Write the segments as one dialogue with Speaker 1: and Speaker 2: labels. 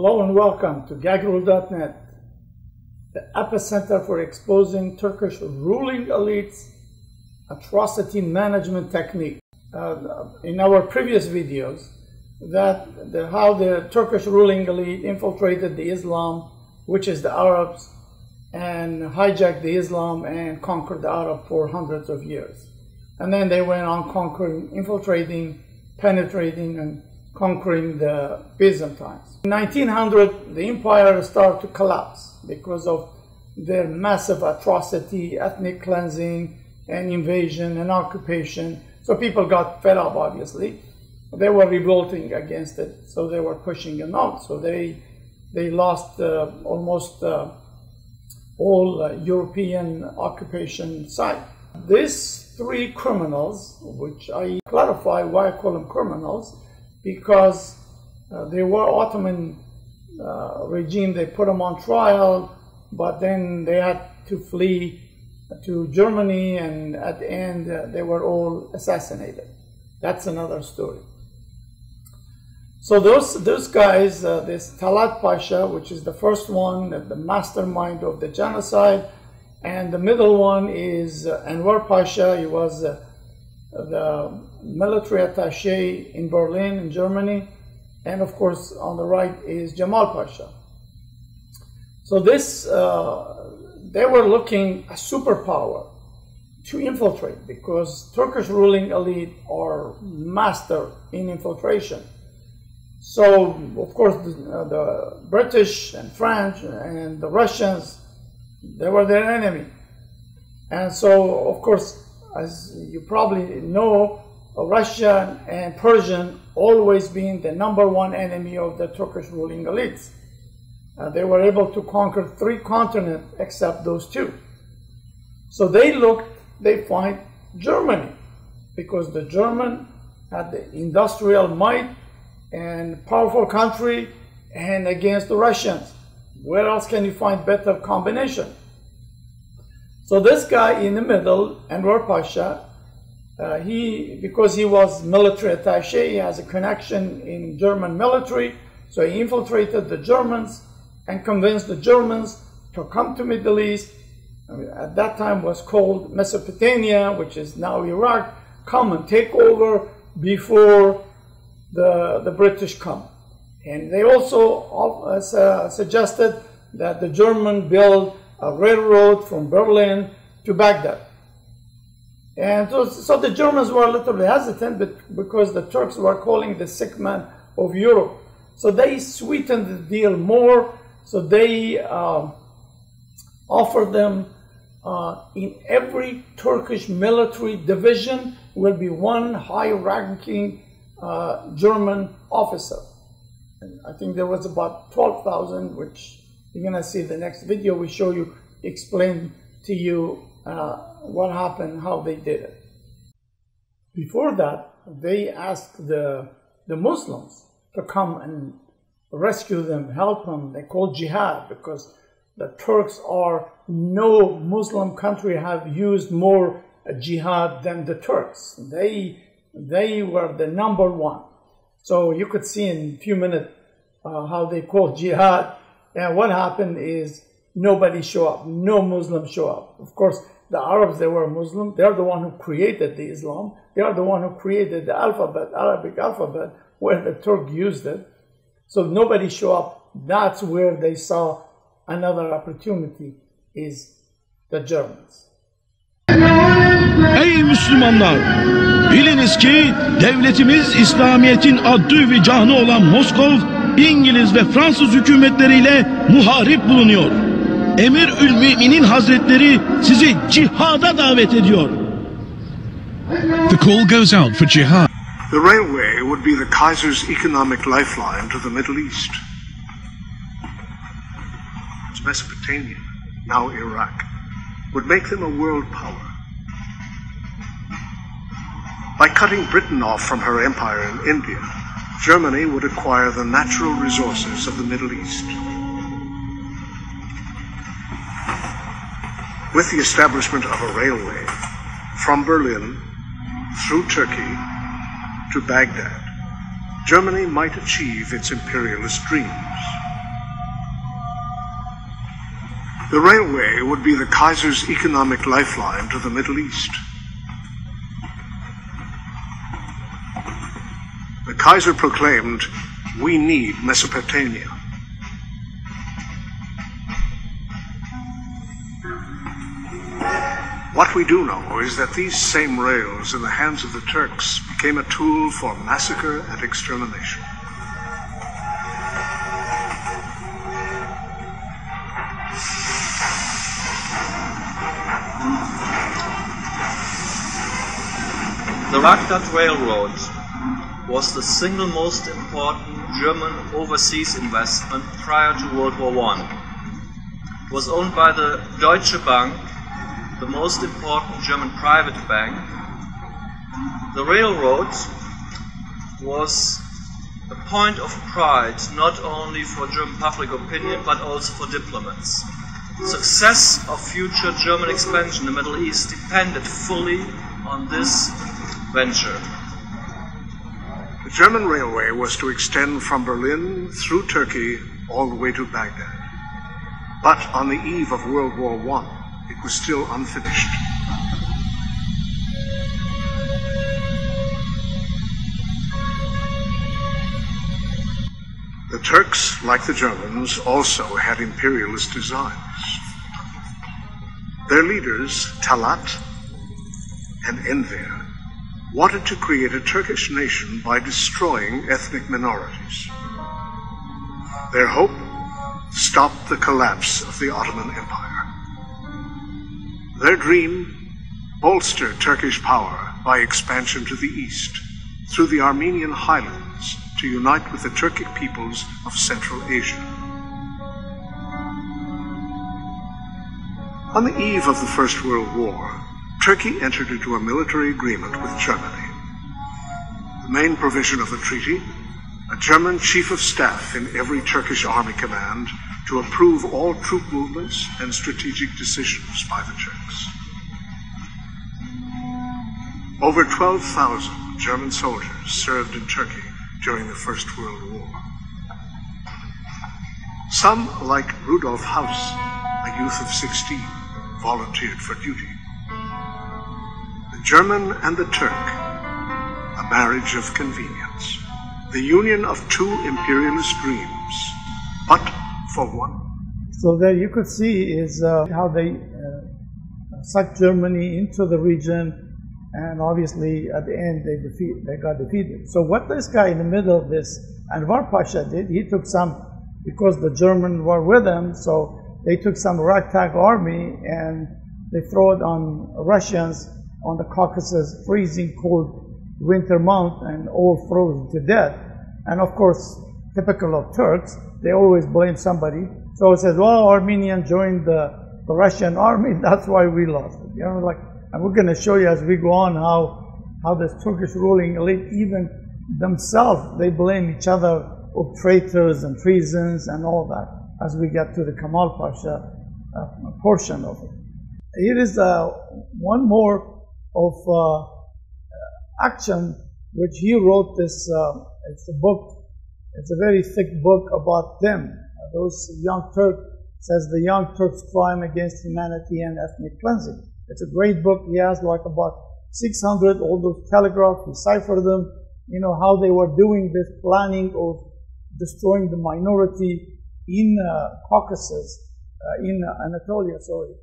Speaker 1: Hello and welcome to gagrule.net, the epicenter for exposing Turkish ruling elites' atrocity management technique. In our previous videos, how the Turkish ruling elite infiltrated the Islam, which is the Arabs, and hijacked the Islam and conquered the Arab for hundreds of years. And then they went on conquering, infiltrating, penetrating, and conquering the Byzantines. In 1900, the empire started to collapse because of their massive atrocity, ethnic cleansing, and invasion and occupation. So people got fed up, obviously. They were revolting against it, so they were pushing it out. So they lost almost all European occupation site. These three criminals, which I clarify why I call them criminals, because they were Ottoman regime. They put them on trial, but then they had to flee to Germany, and at the end they were all assassinated. That's another story. So those guys, this Talat Pasha, which is the first one, the mastermind of the genocide, and the middle one is Enver Pasha. He was the military attaché in Berlin, in Germany, and of course on the right is Jamal Pasha. So they were looking a superpower to infiltrate, because Turkish ruling elite are master in infiltration. So of course the British and French and the Russians, they were their enemy. And so of course, as you probably know, Russia and Persian always being the #1 enemy of the Turkish ruling elites. They were able to conquer 3 continents except those 2. So they find Germany, because the German had the industrial might and powerful country, and against the Russians. Where else can you find better combination? So this guy in the middle, Enver Pasha, because he was military attaché, he has a connection in German military, so he infiltrated the Germans and convinced the Germans to come to Middle East. At that time was called Mesopotamia, which is now Iraq. Come and take over before the British come. And they also suggested that the German build a railroad from Berlin to Baghdad. And so the Germans were a little bit hesitant, but because the Turks were calling the sick man of Europe. So they sweetened the deal more. So they offered them in every Turkish military division will be one high-ranking German officer. And I think there was about 12,000, which you're going to see the next video. We show you, explain to you what happened, how they did it. Before that, they asked the Muslims to come and rescue them, help them. They called jihad, because the Turks are, no Muslim country have used more jihad than the Turks. They were the #1. So you could see in a few minutes how they called jihad. And what happened is nobody show up, no Muslims show up. Of course, the Arabs, they were Muslim. They're the one who created the Islam. They are the one who created the alphabet, Arabic alphabet, where the Turk used it. So nobody show up. That's where they saw another opportunity, is the Germans.
Speaker 2: Ey Müslümanlar! Biliniz ki devletimiz İslamiyet'in adlı ve canı olan Moskov, İngiliz ve Fransız hükümetleriyle muharip bulunuyor. Emir-ül-Mü'minin Hazretleri sizi cihada davet ediyor.
Speaker 3: The call goes out for jihad.
Speaker 4: The railway would be the Kaiser's economic lifeline to the Middle East. Mesopotamia, now Iraq, would make them a world power. By cutting Britain off from her empire in India, Germany would acquire the natural resources of the Middle East. With the establishment of a railway from Berlin through Turkey to Baghdad, Germany might achieve its imperialist dreams. The railway would be the Kaiser's economic lifeline to the Middle East. The Kaiser proclaimed, "We need Mesopotamia." What we do know is that these same rails in the hands of the Turks became a tool for massacre and extermination.
Speaker 5: The Baghdad Railroad was the single most important German overseas investment prior to World War I. It was owned by the Deutsche Bank, the most important German private bank. The railroad was a point of pride not only for German public opinion but also for diplomats. Success of future German expansion in the Middle East depended fully on this venture.
Speaker 4: The German railway was to extend from Berlin through Turkey all the way to Baghdad. But on the eve of World War I, it was still unfinished. The Turks, like the Germans, also had imperialist designs. Their leaders, Talat and Enver, wanted to create a Turkish nation by destroying ethnic minorities. Their hope stopped the collapse of the Ottoman Empire. Their dream bolstered Turkish power by expansion to the east, through the Armenian highlands, to unite with the Turkic peoples of Central Asia. On the eve of the First World War, Turkey entered into a military agreement with Germany. The main provision of the treaty, a German chief of staff in every Turkish army command to approve all troop movements and strategic decisions by the Turks. Over 12,000 German soldiers served in Turkey during the First World War. Some, like Rudolf Haus, a youth of 16, volunteered for duty. The German and the Turk, a marriage of convenience, the union of two imperialist dreams, but for one.
Speaker 1: So there you could see is how they sucked Germany into the region, and obviously at the end they got defeated. So what this guy in the middle of this, Anwar Pasha, did, he took some, because the Germans were with him, so they took some ragtag army and they throw it on Russians on the Caucasus, freezing cold winter month, and all frozen to death. And of course, typical of Turks, they always blame somebody. So it says, well, Armenian joined the Russian army, that's why we lost it. You know, like, and we're going to show you as we go on how this Turkish ruling elite, even themselves, they blame each other of traitors and treasons and all that, as we get to the Kemal Pasha portion of it. Here is one more of action which he wrote. This it's a book, it's a very thick book about them. Those young Turks, says the young Turks' crime against humanity and ethnic cleansing. It's a great book. He has like about 600, all those telegraphs, he ciphered them, you know, how they were doing this planning of destroying the minority in Caucasus, in Anatolia, sorry,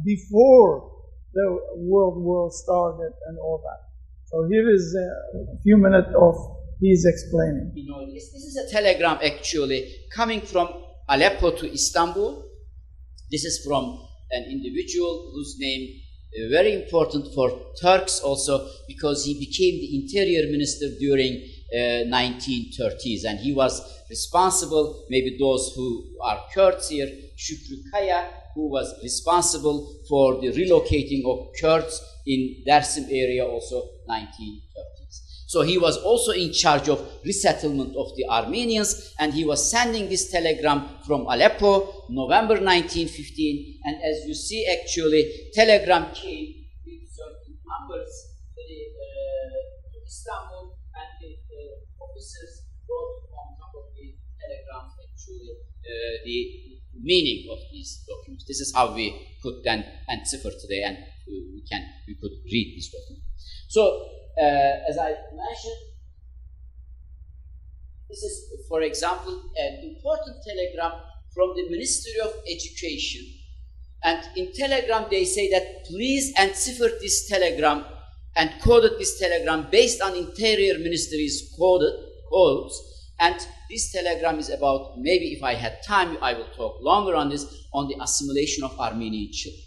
Speaker 1: before the World War started and all that. So here is a few minutes of his explaining.
Speaker 6: You know, this is a telegram actually coming from Aleppo to Istanbul. This is from an individual whose name very important for Turks also, because he became the interior minister during 1930s, and he was responsible, maybe those who are Kurds here, Şükrü Kaya, who was responsible for the relocating of Kurds in Dersim area also 1930s. So he was also in charge of resettlement of the Armenians, and he was sending this telegram from Aleppo, November 1915, and as you see actually, telegram came with certain numbers to Istanbul, and the officers wrote on top of the telegram telegrams actually the meaning of these documents. This is how we could then decipher today, and we could read this document. So, as I mentioned, this is, for example, an important telegram from the Ministry of Education. And in telegram, they say that please decipher this telegram and coded this telegram based on Interior Ministry's codes. And this telegram is about, maybe if I had time, I will talk longer on this, on the assimilation of Armenian children.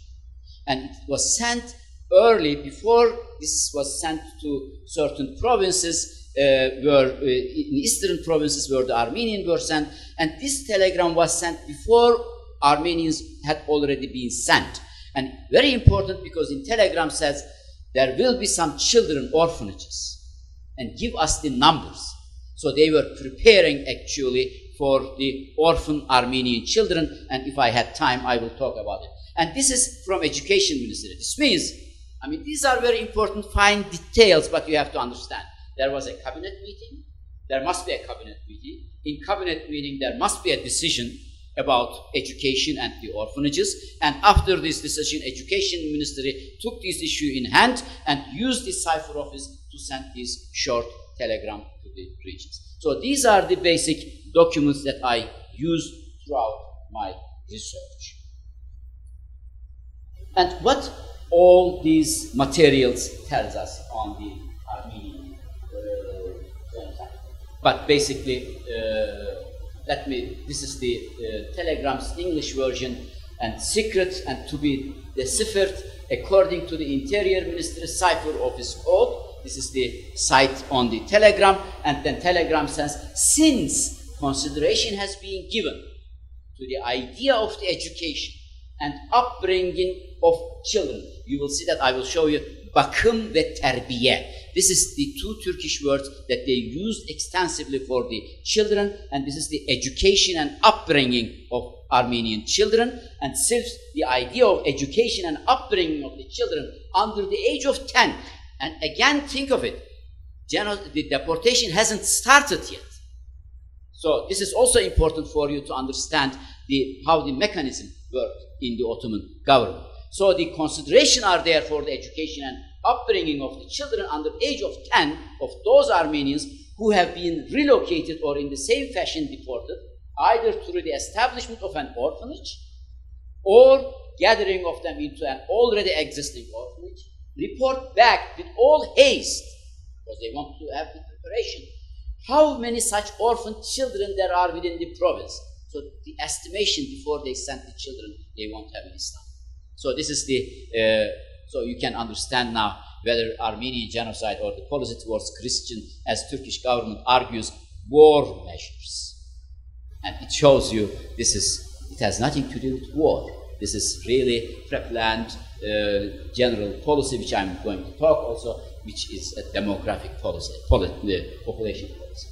Speaker 6: And it was sent early, before this was sent to certain provinces, in eastern provinces where the Armenians were sent, and this telegram was sent before Armenians had already been sent. And very important, because in telegram says there will be some children orphanages and give us the numbers. So they were preparing actually for the orphan Armenian children, and if I had time I will talk about it. And this is from Education Ministry. This means, I mean, these are very important fine details, but you have to understand. There was a cabinet meeting. There must be a cabinet meeting. In cabinet meeting, there must be a decision about education and the orphanages. And after this decision, Education Ministry took this issue in hand and used the cipher office to send this short telegram to the regions. So these are the basic documents that I used throughout my research. And what all these materials tells us on the Armenian but basically, this is the telegram's English version, and secret and to be deciphered according to the Interior Ministry cipher office code. This is the site on the telegram, and then telegram says, since consideration has been given to the idea of the education and upbringing of children, you will see that I will show you bakım ve terbiye. This is the two Turkish words that they used extensively for the children, and this is the education and upbringing of Armenian children. And since the idea of education and upbringing of the children under the age of 10, and again think of it, the deportation hasn't started yet. So this is also important for you to understand how the mechanism worked in the Ottoman government. So the consideration are there for the education and upbringing of the children under age of 10 of those Armenians who have been relocated or in the same fashion deported, either through the establishment of an orphanage or gathering of them into an already existing orphanage, report back with all haste, because they want to have the preparation, how many such orphan children there are within the province. So the estimation before they sent the children they won't have in Islam. So this is the, so you can understand now whether Armenian genocide or the policy towards Christian, as Turkish government argues, war measures. And it shows you it has nothing to do with war. This is really pre-planned general policy, which I'm going to talk also, which is a demographic policy, population policy.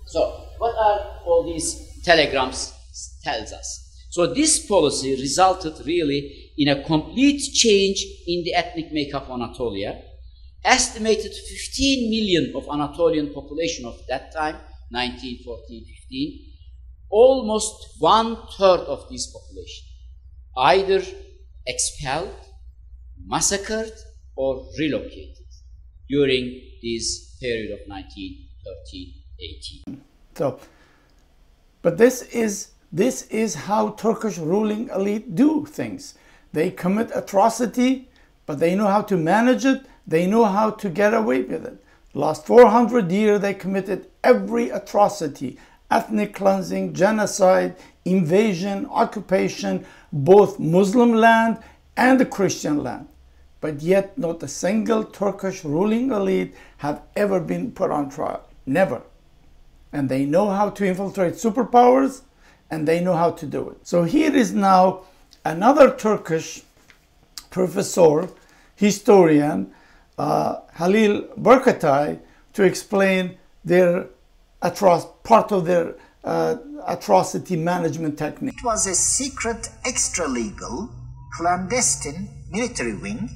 Speaker 6: So what are all these telegrams tells us? So this policy resulted really in a complete change in the ethnic makeup of Anatolia. Estimated 15 million of Anatolian population of that time, 1914-15, almost 1/3 of this population either expelled, massacred, or relocated during this period of 1913-18.
Speaker 1: So, but this is how Turkish ruling elite do things. They commit atrocity, but they know how to manage it. They know how to get away with it. Last 400 years, they committed every atrocity: ethnic cleansing, genocide, invasion, occupation, both Muslim land and the Christian land. But yet, not a single Turkish ruling elite have ever been put on trial. Never. And they know how to infiltrate superpowers, and they know how to do it. So here is now another Turkish professor, historian, Halil Berkatay, to explain their part of their atrocity management technique.
Speaker 7: It was a secret, extra-legal, clandestine military wing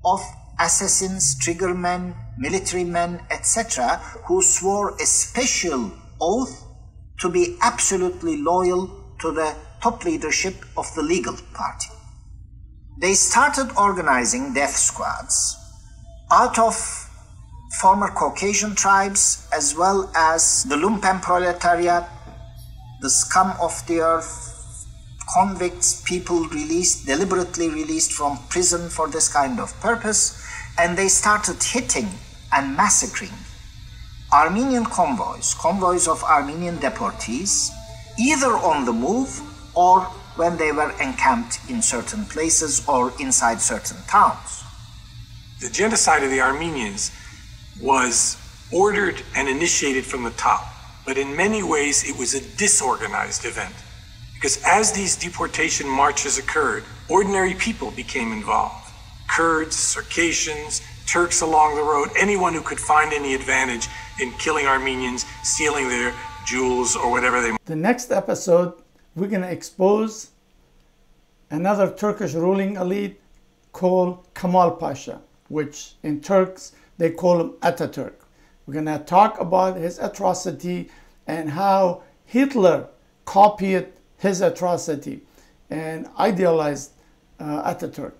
Speaker 7: of assassins, triggermen, military men, etc., who swore a special oath to be absolutely loyal to the top leadership of the legal party. They started organizing death squads out of former Caucasian tribes as well as the lumpen proletariat, the scum of the earth, convicts, people deliberately released from prison for this kind of purpose, and they started hitting and massacring Armenian convoys of Armenian deportees, either on the move or when they were encamped in certain places or inside certain towns.
Speaker 8: The genocide of the Armenians was ordered and initiated from the top, but in many ways it was a disorganized event. Because as these deportation marches occurred, ordinary people became involved. Kurds, Circassians, Turks along the road, anyone who could find any advantage in killing Armenians, stealing their jewels or whatever they.
Speaker 1: The next episode, we're going to expose another Turkish ruling elite called Kemal Pasha, which in Turks, they call him Ataturk. We're going to talk about his atrocity and how Hitler copied his atrocity and idealized Ataturk.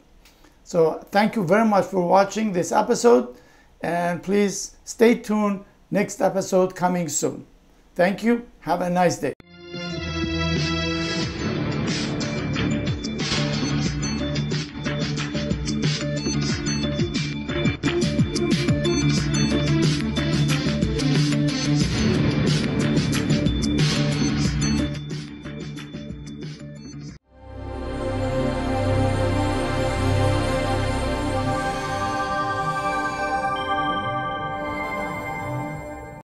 Speaker 1: So thank you very much for watching this episode, and please stay tuned. Next episode coming soon. Thank you. Have a nice day.